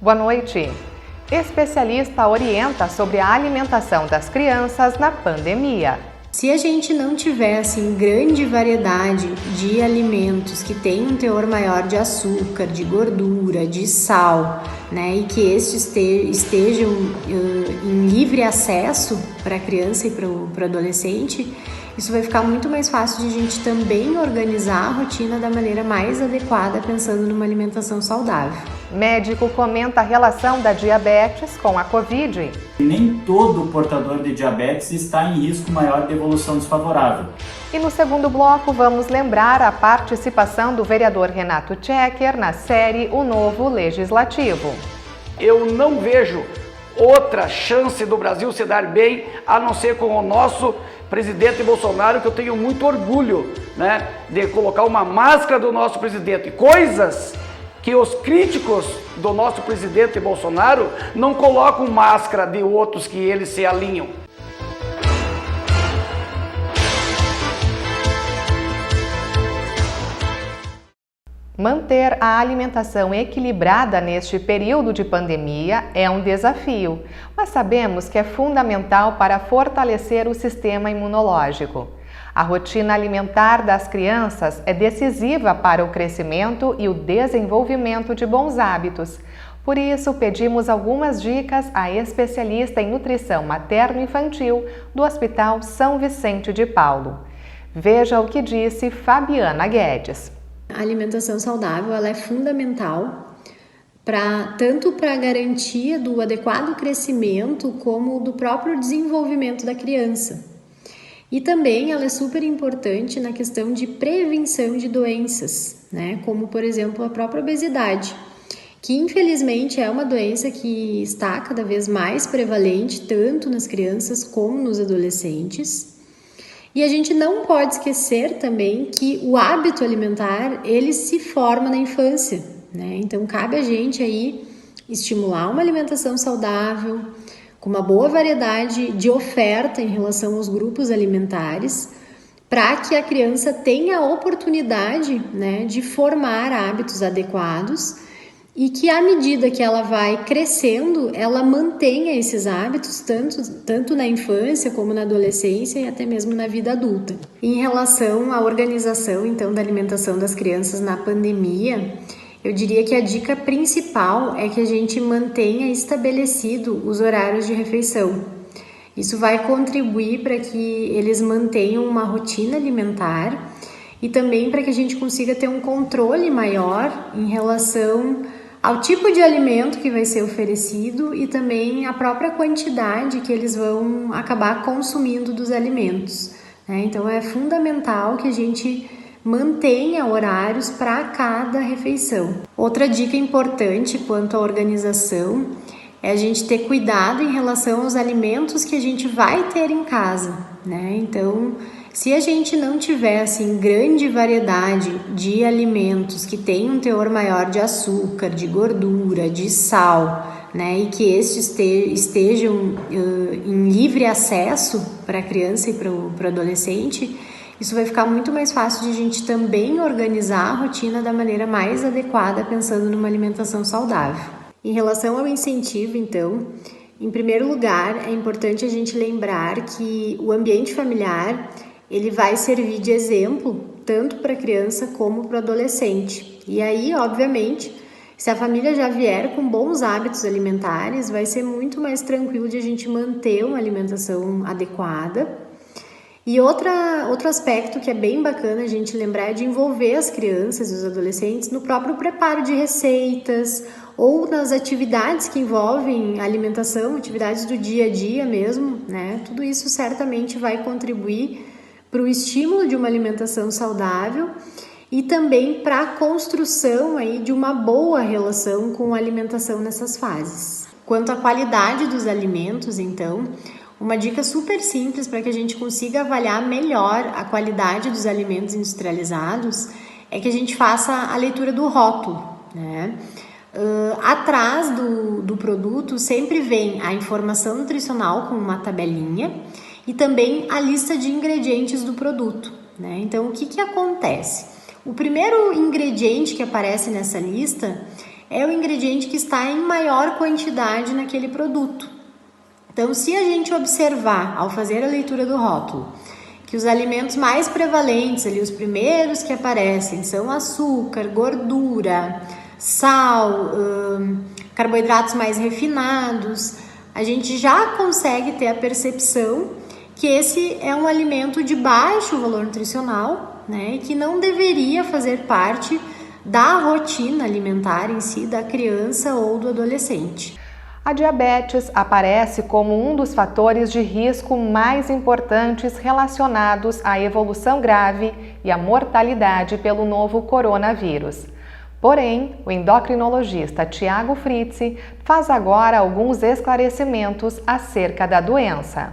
Boa noite. Especialista orienta sobre a alimentação das crianças na pandemia. Se a gente não tiver grande variedade de alimentos que tenham um teor maior de açúcar, de gordura, de sal, né, e que estes estejam em livre acesso para a criança e para o adolescente, isso vai ficar muito mais fácil de a gente também organizar a rotina da maneira mais adequada, pensando numa alimentação saudável. Médico comenta a relação da diabetes com a Covid. Nem todo portador de diabetes está em risco maior de evolução desfavorável. E no segundo bloco vamos lembrar a participação do vereador Renato Tchecker na série O Novo Legislativo. Eu não vejo outra chance do Brasil se dar bem a não ser com o nosso presidente Bolsonaro, que eu tenho muito orgulho, né, de colocar uma máscara do nosso presidente. Coisas que os críticos do nosso presidente Bolsonaro não colocam máscara de outros que eles se alinham. Manter a alimentação equilibrada neste período de pandemia é um desafio, mas sabemos que é fundamental para fortalecer o sistema imunológico. A rotina alimentar das crianças é decisiva para o crescimento e o desenvolvimento de bons hábitos. Por isso, pedimos algumas dicas à especialista em nutrição materno-infantil do Hospital São Vicente de Paulo. Veja o que disse Fabiana Guedes. A alimentação saudável ela é fundamental tanto para a garantia do adequado crescimento como do próprio desenvolvimento da criança. E também ela é super importante na questão de prevenção de doenças, né? Como, por exemplo, a própria obesidade, que infelizmente é uma doença que está cada vez mais prevalente tanto nas crianças como nos adolescentes. E a gente não pode esquecer também que o hábito alimentar, ele se forma na infância, né? Então, cabe a gente aí estimular uma alimentação saudável, com uma boa variedade de oferta em relação aos grupos alimentares, para que a criança tenha a oportunidade, né, de formar hábitos adequados e que, à medida que ela vai crescendo, ela mantenha esses hábitos tanto na infância como na adolescência e até mesmo na vida adulta. Em relação à organização, então, da alimentação das crianças na pandemia, eu diria que a dica principal é que a gente mantenha estabelecido os horários de refeição. Isso vai contribuir para que eles mantenham uma rotina alimentar e também para que a gente consiga ter um controle maior em relação ao tipo de alimento que vai ser oferecido e também a própria quantidade que eles vão acabar consumindo dos alimentos, né? Então é fundamental que a gente mantenha horários para cada refeição. Outra dica importante quanto à organização é a gente ter cuidado em relação aos alimentos que a gente vai ter em casa, né? Então, se a gente não tiver grande variedade de alimentos que tenham um teor maior de açúcar, de gordura, de sal, né, e que estes estejam em livre acesso para a criança e para o adolescente, isso vai ficar muito mais fácil de a gente também organizar a rotina da maneira mais adequada, pensando numa alimentação saudável. Em relação ao incentivo, então, em primeiro lugar, é importante a gente lembrar que o ambiente familiar ele vai servir de exemplo tanto para a criança como para o adolescente. E aí, obviamente, se a família já vier com bons hábitos alimentares, vai ser muito mais tranquilo de a gente manter uma alimentação adequada. E outro aspecto que é bem bacana a gente lembrar é de envolver as crianças e os adolescentes no próprio preparo de receitas ou nas atividades que envolvem alimentação, atividades do dia a dia mesmo, né? Tudo isso certamente vai contribuir para o estímulo de uma alimentação saudável e também para a construção aí de uma boa relação com a alimentação nessas fases. Quanto à qualidade dos alimentos, então, uma dica super simples para que a gente consiga avaliar melhor a qualidade dos alimentos industrializados é que a gente faça a leitura do rótulo, né? Atrás do produto sempre vem a informação nutricional com uma tabelinha e também a lista de ingredientes do produto, né? Então, o que acontece? O primeiro ingrediente que aparece nessa lista é o ingrediente que está em maior quantidade naquele produto. Então, se a gente observar, ao fazer a leitura do rótulo, que os alimentos mais prevalentes, ali, os primeiros que aparecem, são açúcar, gordura, sal, carboidratos mais refinados, a gente já consegue ter a percepção que esse é um alimento de baixo valor nutricional, né, e que não deveria fazer parte da rotina alimentar em si da criança ou do adolescente. A diabetes aparece como um dos fatores de risco mais importantes relacionados à evolução grave e à mortalidade pelo novo coronavírus. Porém, o endocrinologista Tiago Fritzi faz agora alguns esclarecimentos acerca da doença.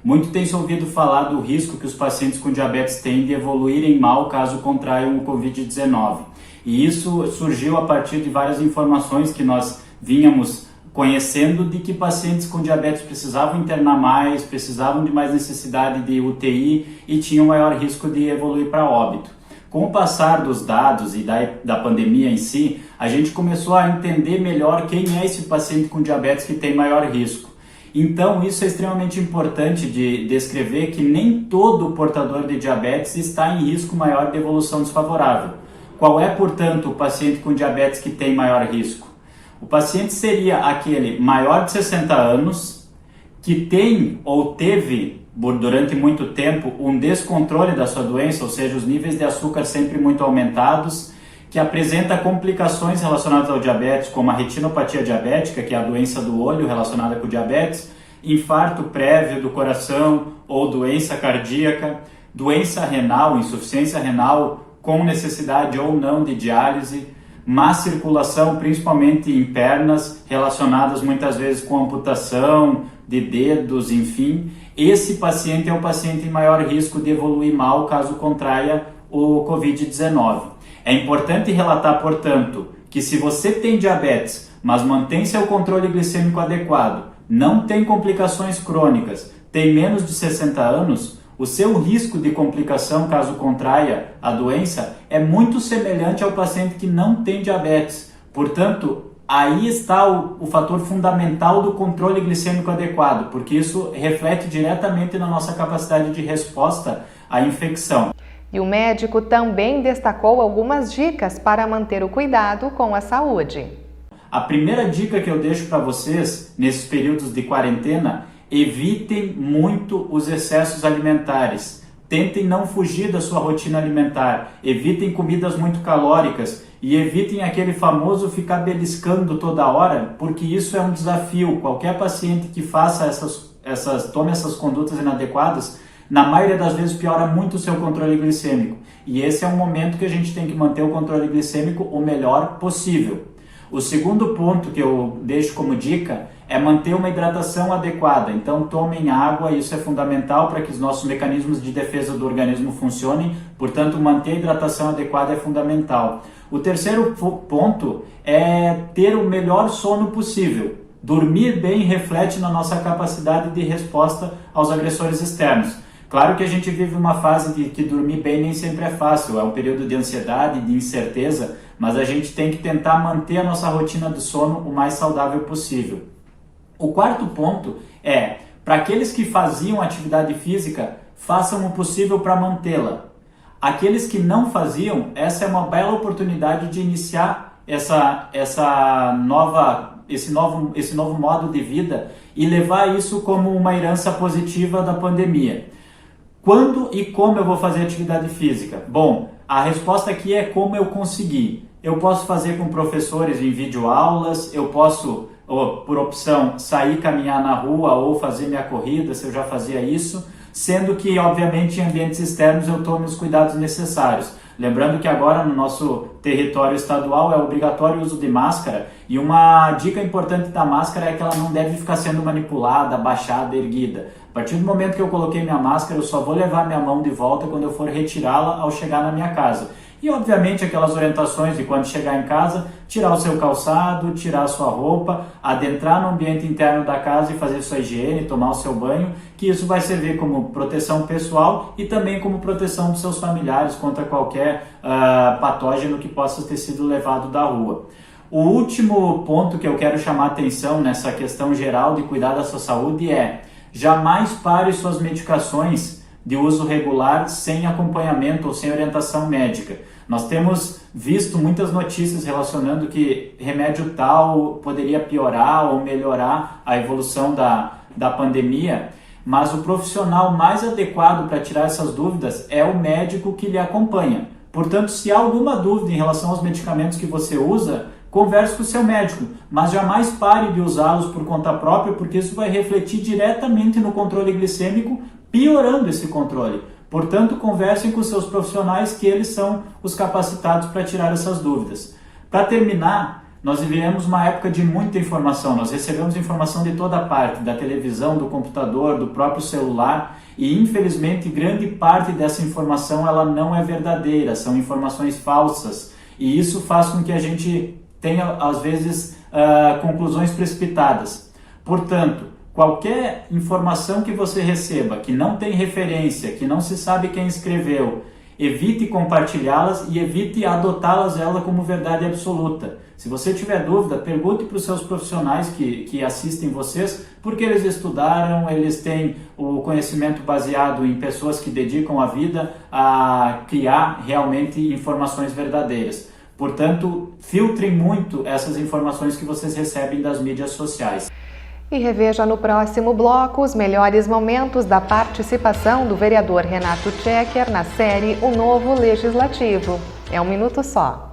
Muito tem se ouvido falar do risco que os pacientes com diabetes têm de evoluírem mal caso contraiam o Covid-19. E isso surgiu a partir de várias informações que nós vínhamos conhecendo de que pacientes com diabetes precisavam internar mais, precisavam de mais necessidade de UTI e tinham maior risco de evoluir para óbito. Com o passar dos dados e da pandemia em si, a gente começou a entender melhor quem é esse paciente com diabetes que tem maior risco. Então, isso é extremamente importante de descrever que nem todo portador de diabetes está em risco maior de evolução desfavorável. Qual é, portanto, o paciente com diabetes que tem maior risco? O paciente seria aquele maior de 60 anos, que tem ou teve durante muito tempo um descontrole da sua doença, ou seja, os níveis de açúcar sempre muito aumentados, que apresenta complicações relacionadas ao diabetes, como a retinopatia diabética, que é a doença do olho relacionada com o diabetes, infarto prévio do coração ou doença cardíaca, doença renal, insuficiência renal com necessidade ou não de diálise, má circulação, principalmente em pernas, relacionadas muitas vezes com amputação de dedos, enfim. Esse paciente é o paciente em maior risco de evoluir mal caso contraia o Covid-19. É importante relatar, portanto, que se você tem diabetes, mas mantém seu controle glicêmico adequado, não tem complicações crônicas, tem menos de 60 anos, o seu risco de complicação caso contraia a doença é muito semelhante ao paciente que não tem diabetes. Portanto, aí está o fator fundamental do controle glicêmico adequado, porque isso reflete diretamente na nossa capacidade de resposta à infecção. E o médico também destacou algumas dicas para manter o cuidado com a saúde. A primeira dica que eu deixo para vocês nesses períodos de quarentena: evitem muito os excessos alimentares. Tentem não fugir da sua rotina alimentar. Evitem comidas muito calóricas e evitem aquele famoso ficar beliscando toda hora, porque isso é um desafio. Qualquer paciente que faça tome essas condutas inadequadas, na maioria das vezes piora muito o seu controle glicêmico. E esse é um momento que a gente tem que manter o controle glicêmico o melhor possível. O segundo ponto que eu deixo como dica é manter uma hidratação adequada. Então tomem água, isso é fundamental para que os nossos mecanismos de defesa do organismo funcionem, portanto manter a hidratação adequada é fundamental. O terceiro ponto é ter o melhor sono possível. Dormir bem reflete na nossa capacidade de resposta aos agressores externos. Claro que a gente vive uma fase de que dormir bem nem sempre é fácil, é um período de ansiedade, de incerteza, mas a gente tem que tentar manter a nossa rotina de sono o mais saudável possível. O quarto ponto é, para aqueles que faziam atividade física, façam o possível para mantê-la. Aqueles que não faziam, essa é uma bela oportunidade de iniciar esse novo modo de vida e levar isso como uma herança positiva da pandemia. Quando e como eu vou fazer atividade física? Bom, a resposta aqui é como eu conseguir. Eu posso fazer com professores em videoaulas, eu posso, por opção, sair caminhar na rua ou fazer minha corrida, se eu já fazia isso, sendo que, obviamente, em ambientes externos eu tome os cuidados necessários. Lembrando que agora no nosso território estadual é obrigatório o uso de máscara e uma dica importante da máscara é que ela não deve ficar sendo manipulada, abaixada, erguida. A partir do momento que eu coloquei minha máscara, eu só vou levar minha mão de volta quando eu for retirá-la ao chegar na minha casa. E, obviamente, aquelas orientações de quando chegar em casa, tirar o seu calçado, tirar a sua roupa, adentrar no ambiente interno da casa e fazer sua higiene, tomar o seu banho, que isso vai servir como proteção pessoal e também como proteção dos seus familiares contra qualquer patógeno que possa ter sido levado da rua. O último ponto que eu quero chamar a atenção nessa questão geral de cuidar da sua saúde é: jamais pare suas medicações de uso regular sem acompanhamento ou sem orientação médica. Nós temos visto muitas notícias relacionando que remédio tal poderia piorar ou melhorar a evolução da pandemia, mas o profissional mais adequado para tirar essas dúvidas é o médico que lhe acompanha. Portanto, se há alguma dúvida em relação aos medicamentos que você usa, converse com o seu médico, mas jamais pare de usá-los por conta própria, porque isso vai refletir diretamente no controle glicêmico, piorando esse controle. Portanto, conversem com seus profissionais, que eles são os capacitados para tirar essas dúvidas. Para terminar, nós vivemos uma época de muita informação. Nós recebemos informação de toda parte, da televisão, do computador, do próprio celular, e infelizmente grande parte dessa informação ela não é verdadeira, são informações falsas, e isso faz com que a gente tenha, às vezes, conclusões precipitadas. Portanto, qualquer informação que você receba, que não tem referência, que não se sabe quem escreveu, evite compartilhá-las e evite adotá-las ela como verdade absoluta. Se você tiver dúvida, pergunte para os seus profissionais que assistem vocês, porque eles estudaram, eles têm o conhecimento baseado em pessoas que dedicam a vida a criar realmente informações verdadeiras. Portanto, filtrem muito essas informações que vocês recebem das mídias sociais. E reveja no próximo bloco os melhores momentos da participação do vereador Renato Tchequer na série O Novo Legislativo. É um minuto só.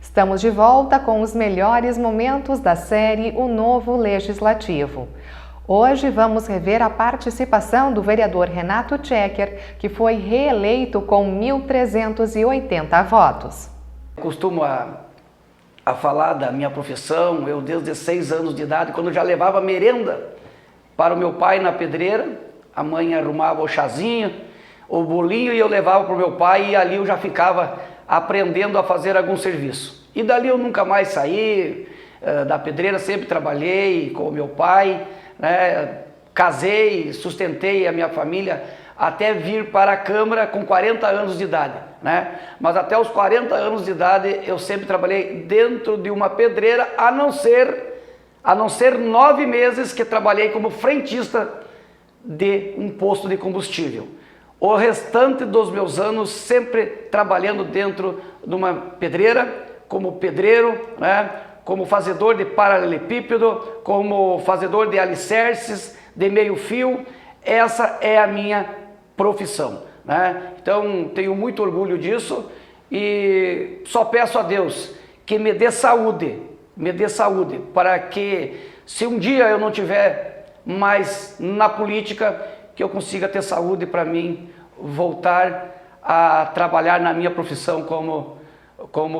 Estamos de volta com os melhores momentos da série O Novo Legislativo. Hoje vamos rever a participação do vereador Renato Tchequer, que foi reeleito com 1.380 votos. Eu costumo a falar da minha profissão. Eu desde 6 anos de idade, quando eu já levava merenda para o meu pai na pedreira, a mãe arrumava o chazinho, o bolinho, e eu levava para o meu pai, e ali eu já ficava aprendendo a fazer algum serviço. E dali eu nunca mais saí da pedreira, sempre trabalhei com o meu pai, né? Casei, sustentei a minha família até vir para a Câmara com 40 anos de idade, né? Mas até os 40 anos de idade eu sempre trabalhei dentro de uma pedreira, a não ser 9 meses que trabalhei como frentista de um posto de combustível. O restante dos meus anos sempre trabalhando dentro de uma pedreira, como pedreiro, né? Como fazedor de paralelepípedo, como fazedor de alicerces, de meio fio. Essa é a minha profissão, né? Então tenho muito orgulho disso e só peço a Deus que me dê saúde para que, se um dia eu não tiver mais na política, que eu consiga ter saúde para mim voltar a trabalhar na minha profissão como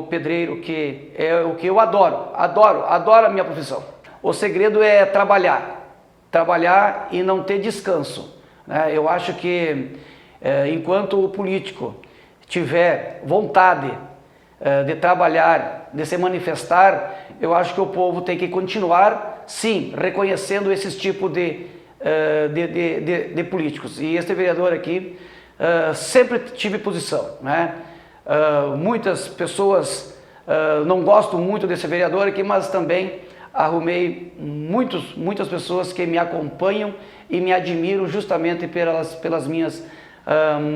pedreiro, que é o que eu adoro a minha profissão. O segredo é trabalhar e não ter descanso, né? Eu acho que enquanto o político tiver vontade de trabalhar, de se manifestar, eu acho que o povo tem que continuar, sim, reconhecendo esses tipos de políticos. E este vereador aqui sempre tive posição, né? Muitas pessoas não gosto muito desse vereador aqui, mas também arrumei muitas pessoas que me acompanham e me admiram justamente pelas minhas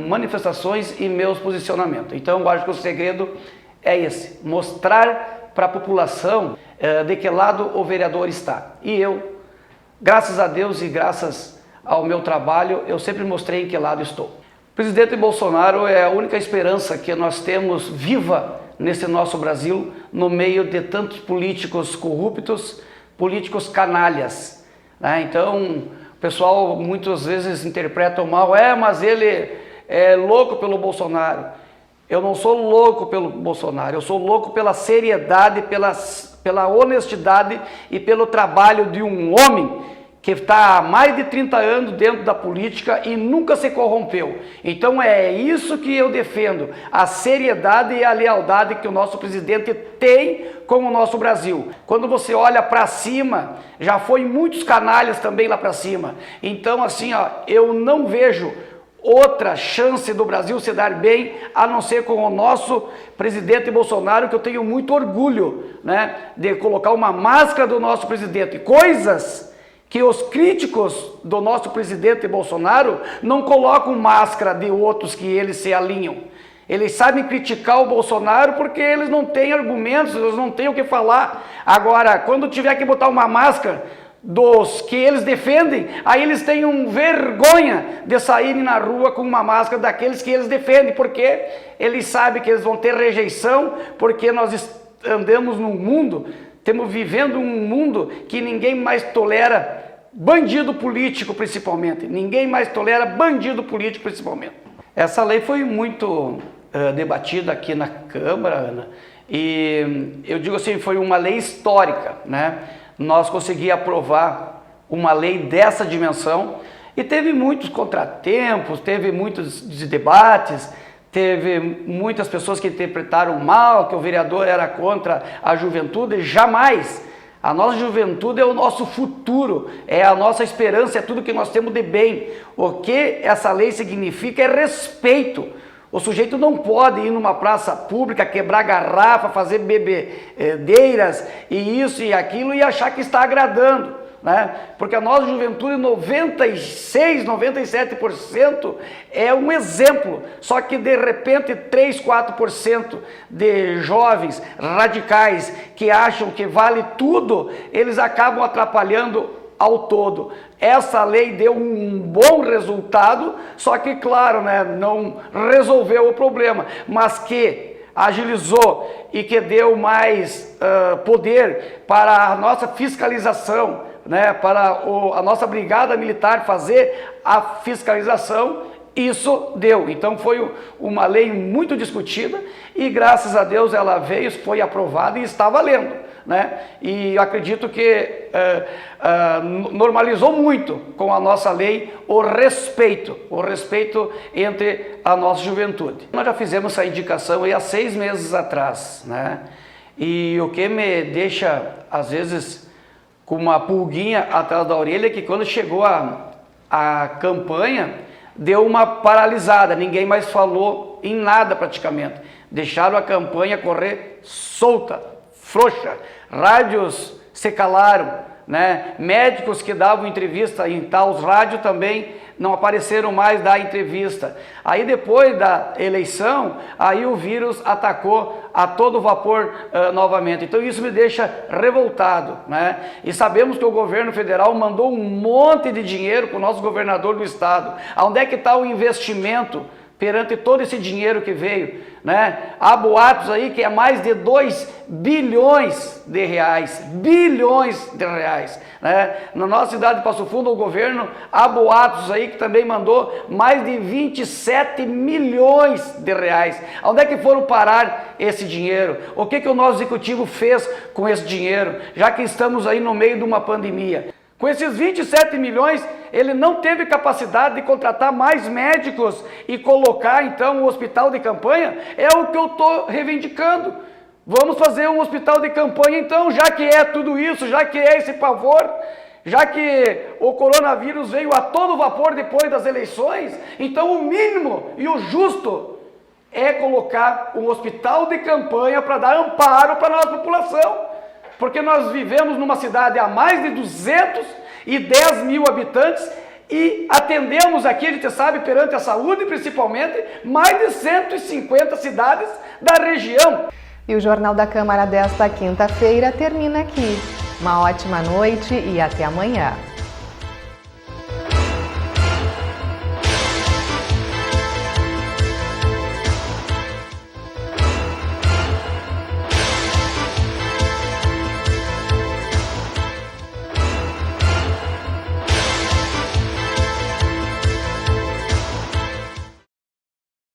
manifestações e meus posicionamentos. Então, eu acho que o segredo é esse, mostrar para a população de que lado o vereador está. E eu, graças a Deus e graças ao meu trabalho, eu sempre mostrei em que lado estou. O presidente Bolsonaro é a única esperança que nós temos viva nesse nosso Brasil, no meio de tantos políticos corruptos, políticos canalhas, né? Então, o pessoal muitas vezes interpreta mal, mas ele é louco pelo Bolsonaro. Eu não sou louco pelo Bolsonaro, eu sou louco pela seriedade, pela honestidade e pelo trabalho de um homem que está há mais de 30 anos dentro da política e nunca se corrompeu. Então é isso que eu defendo, a seriedade e a lealdade que o nosso presidente tem com o nosso Brasil. Quando você olha para cima, já foi muitos canalhas também lá para cima. Então assim, eu não vejo outra chance do Brasil se dar bem, a não ser com o nosso presidente Bolsonaro, que eu tenho muito orgulho, né, de colocar uma máscara do nosso presidente. Coisas que os críticos do nosso presidente Bolsonaro não colocam máscara de outros que eles se alinham. Eles sabem criticar o Bolsonaro porque eles não têm argumentos, eles não têm o que falar. Agora, quando tiver que botar uma máscara dos que eles defendem, aí eles têm vergonha de saírem na rua com uma máscara daqueles que eles defendem, porque eles sabem que eles vão ter rejeição, porque nós andamos num mundo, estamos vivendo um mundo que ninguém mais tolera bandido político, principalmente. Ninguém mais tolera bandido político, principalmente. Essa lei foi muito debatida aqui na Câmara, Ana, e eu digo assim, foi uma lei histórica, né? Nós conseguimos aprovar uma lei dessa dimensão e teve muitos contratempos, teve muitos debates, teve muitas pessoas que interpretaram mal, que o vereador era contra a juventude. Jamais! A nossa juventude é o nosso futuro, é a nossa esperança, é tudo que nós temos de bem. O que essa lei significa é respeito. O sujeito não pode ir numa praça pública, quebrar garrafa, fazer bebedeiras e isso e aquilo e achar que está agradando, né? Porque a nossa juventude, 96, 97% é um exemplo, só que de repente 3, 4% de jovens radicais que acham que vale tudo, eles acabam atrapalhando ao todo. Essa lei deu um bom resultado, só que claro, né, não resolveu o problema, mas que agilizou e que deu mais poder para a nossa fiscalização, né, para a nossa brigada militar fazer a fiscalização. Isso deu. Então foi uma lei muito discutida e graças a Deus ela veio, foi aprovada e está valendo, né? E eu acredito que normalizou muito com a nossa lei o respeito entre a nossa juventude. Nós já fizemos essa indicação aí há 6 meses atrás, né? E o que me deixa às vezes com uma pulguinha atrás da orelha é que quando chegou a campanha, deu uma paralisada, ninguém mais falou em nada praticamente. Deixaram a campanha correr solta, frouxa. Rádios se calaram, né? Médicos que davam entrevista em tais rádios também não apareceram mais dar entrevista. Aí depois da eleição, aí o vírus atacou a todo vapor novamente. Então isso me deixa revoltado, né? E sabemos que o governo federal mandou um monte de dinheiro para o nosso governador do estado. Onde é que está o investimento perante todo esse dinheiro que veio, né? Há boatos aí que é mais de 2 bilhões de reais, né? Na nossa cidade de Passo Fundo, o governo, há boatos aí que também mandou mais de 27 milhões de reais. Onde é que foram parar esse dinheiro? O que o nosso executivo fez com esse dinheiro, já que estamos aí no meio de uma pandemia? Com esses 27 milhões, ele não teve capacidade de contratar mais médicos e colocar, então, o hospital de campanha? É o que eu estou reivindicando. Vamos fazer um hospital de campanha, então, já que é tudo isso, já que é esse pavor, já que o coronavírus veio a todo vapor depois das eleições, então o mínimo e o justo é colocar um hospital de campanha para dar amparo para a nossa população, porque nós vivemos numa cidade a mais de 210 mil habitantes e atendemos aqui, a gente sabe, perante a saúde principalmente, mais de 150 cidades da região. E o Jornal da Câmara desta quinta-feira termina aqui. Uma ótima noite e até amanhã.